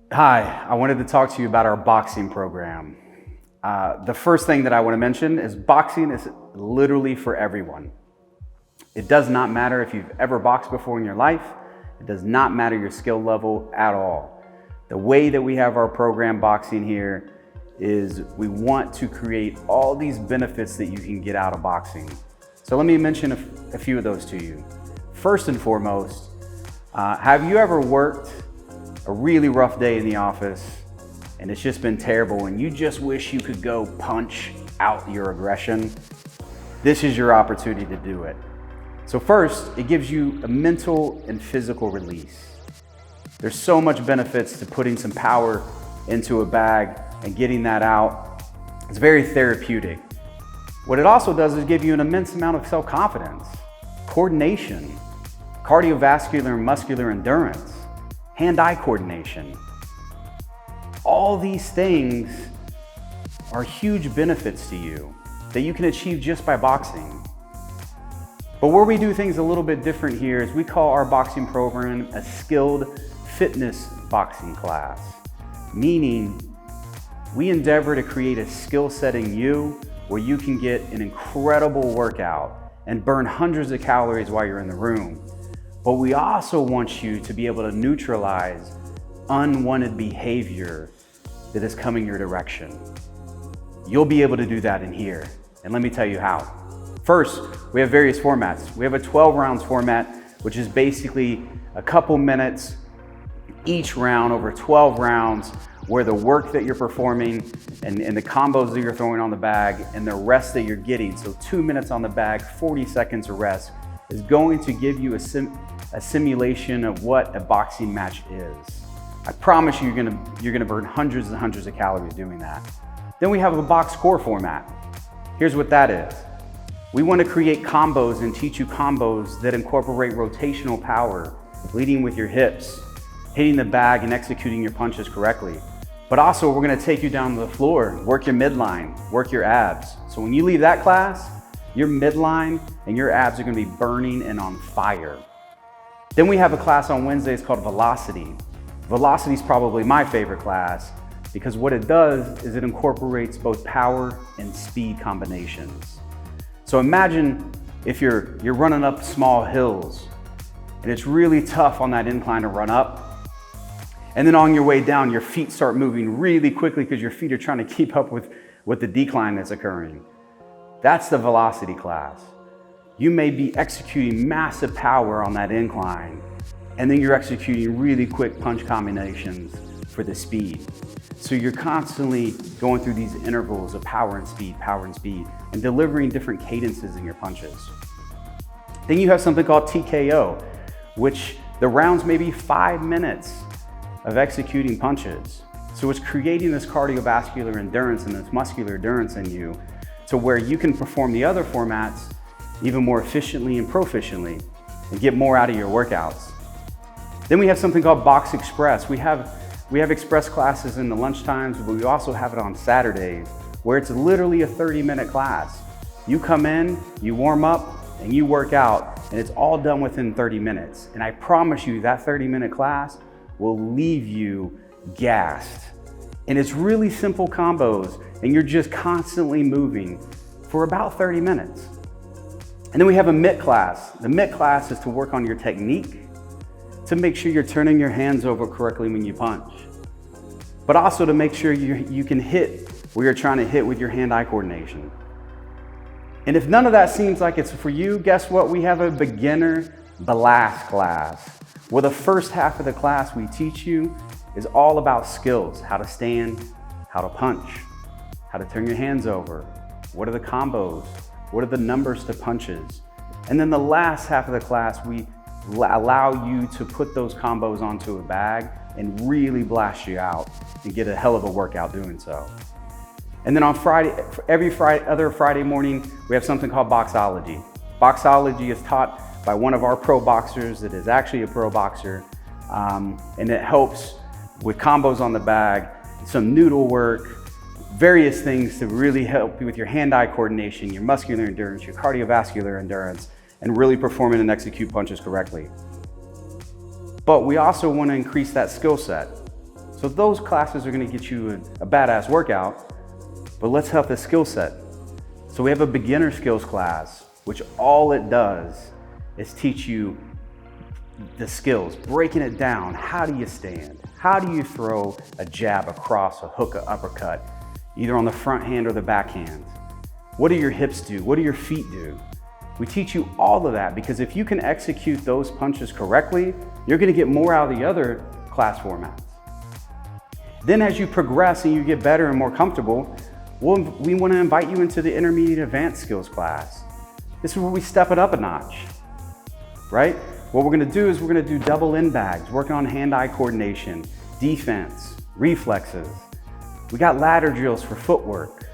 Hi, I wanted to talk to you about our boxing program. The first thing that I want to mention is boxing is literally for everyone. It does not matter if you've ever boxed before in your life. It does not matter your skill level at all. The way that we have our program boxing here is we want to create all these benefits that you can get out of boxing. So let me mention a few of those to you. First and foremost, have you ever worked a really rough day in the office and it's just been terrible and you just wish you could go punch out your aggression? This is your opportunity to do it. So first, it gives you a mental and physical release. There's so much benefits to putting some power into a bag and getting that out. It's very therapeutic. What it also does is give you an immense amount of self-confidence, coordination, cardiovascular and muscular endurance, hand-eye coordination. All these things are huge benefits to you that you can achieve just by boxing. But where we do things a little bit different here is we call our boxing program a skilled fitness boxing class, meaning we endeavor to create a skill set in you where you can get an incredible workout and burn hundreds of calories while you're in the room. But we also want you to be able to neutralize unwanted behavior that is coming your direction. You'll be able to do that in here, and let me tell you how. First, we have various formats. We have a 12 rounds format, which is basically a couple minutes each round over 12 rounds, where the work that you're performing and the combos that you're throwing on the bag and the rest that you're getting, so 2 minutes on the bag, 40 seconds of rest, is going to give you a simulation of what a boxing match is. I promise you, you're gonna burn hundreds and hundreds of calories doing that. Then we have a box core format. Here's what that is. We want to create combos and teach you combos that incorporate rotational power, leading with your hips, hitting the bag and executing your punches correctly. But also, we're gonna take you down to the floor, work your midline, work your abs. So when you leave that class, your midline and your abs are gonna be burning and on fire. Then we have a class on Wednesdays called Velocity. Velocity is probably my favorite class because what it does is it incorporates both power and speed combinations. So imagine if you're running up small hills and it's really tough on that incline to run up. And then on your way down, your feet start moving really quickly because your feet are trying to keep up with the decline that's occurring. That's the velocity class. You may be executing massive power on that incline, and then you're executing really quick punch combinations for the speed. So you're constantly going through these intervals of power and speed, and delivering different cadences in your punches. Then you have something called TKO, which the rounds may be 5 minutes of executing punches. So it's creating this cardiovascular endurance and this muscular endurance in you to where you can perform the other formats even more efficiently and proficiently and get more out of your workouts. Then we have something called Box Express. We have express classes in the lunch times, but we also have it on Saturdays where it's literally a 30-minute class. You come in, you warm up, and you work out, and it's all done within 30 minutes. And I promise you that 30-minute class will leave you gassed. And it's really simple combos, and you're just constantly moving for about 30 minutes. And then we have a mitt class. The mitt class is to work on your technique, to make sure you're turning your hands over correctly when you punch, but also to make sure you can hit where you're trying to hit with your hand-eye coordination. And if none of that seems like it's for you, guess what? We have a beginner blast class, where the first half of the class we teach you is all about skills, how to stand, how to punch, how to turn your hands over, what are the combos, what are the numbers to punches. And then the last half of the class, we allow you to put those combos onto a bag and really blast you out and get a hell of a workout doing so. And then on Friday, other Friday morning, we have something called Boxology. Boxology is taught by one of our pro boxers that is actually a pro boxer, and it helps with combos on the bag, some noodle work, various things to really help you with your hand-eye coordination, your muscular endurance, your cardiovascular endurance, and really performing and execute punches correctly. But we also want to increase that skill set. So those classes are gonna get you a badass workout, but let's help the skill set. So we have a beginner skills class, which all it does is teach you the skills, breaking it down. How do you stand? How do you throw a jab across, a hook, a uppercut, either on the front hand or the back hand? What do your hips do? What do your feet do? We teach you all of that because if you can execute those punches correctly, you're gonna get more out of the other class formats. Then as you progress and you get better and more comfortable, we want to invite you into the intermediate advanced skills class. This is where we step it up a notch, right? What we're going to do is we're going to do double in bags, working on hand-eye coordination, defense, reflexes. We got ladder drills for footwork.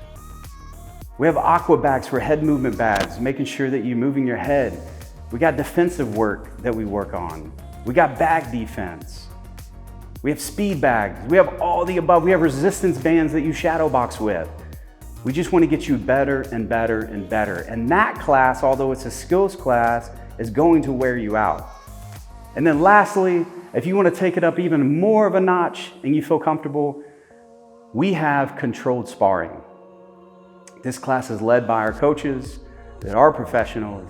We have aqua bags for head movement bags, making sure that you're moving your head. We got defensive work that we work on. We got bag defense. We have speed bags. We have all the above. We have resistance bands that you shadow box with. We just want to get you better and better and better. And that class, although it's a skills class, is going to wear you out. And then lastly, if you want to take it up even more of a notch and you feel comfortable, we have controlled sparring. This class is led by our coaches that are professionals,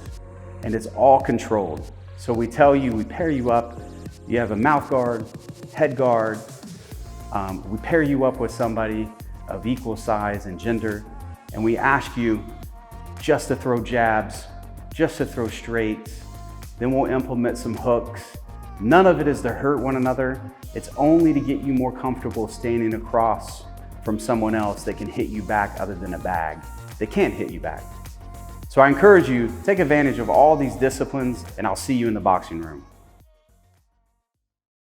and it's all controlled. So we tell you, we pair you up. You have a mouth guard, head guard. We pair you up with somebody of equal size and gender, and we ask you just to throw jabs, just to throw straights. Then we'll implement some hooks. None of it is to hurt one another. It's only to get you more comfortable standing across from someone else that can hit you back other than a bag. They can't hit you back. So I encourage you, take advantage of all these disciplines, and I'll see you in the boxing room.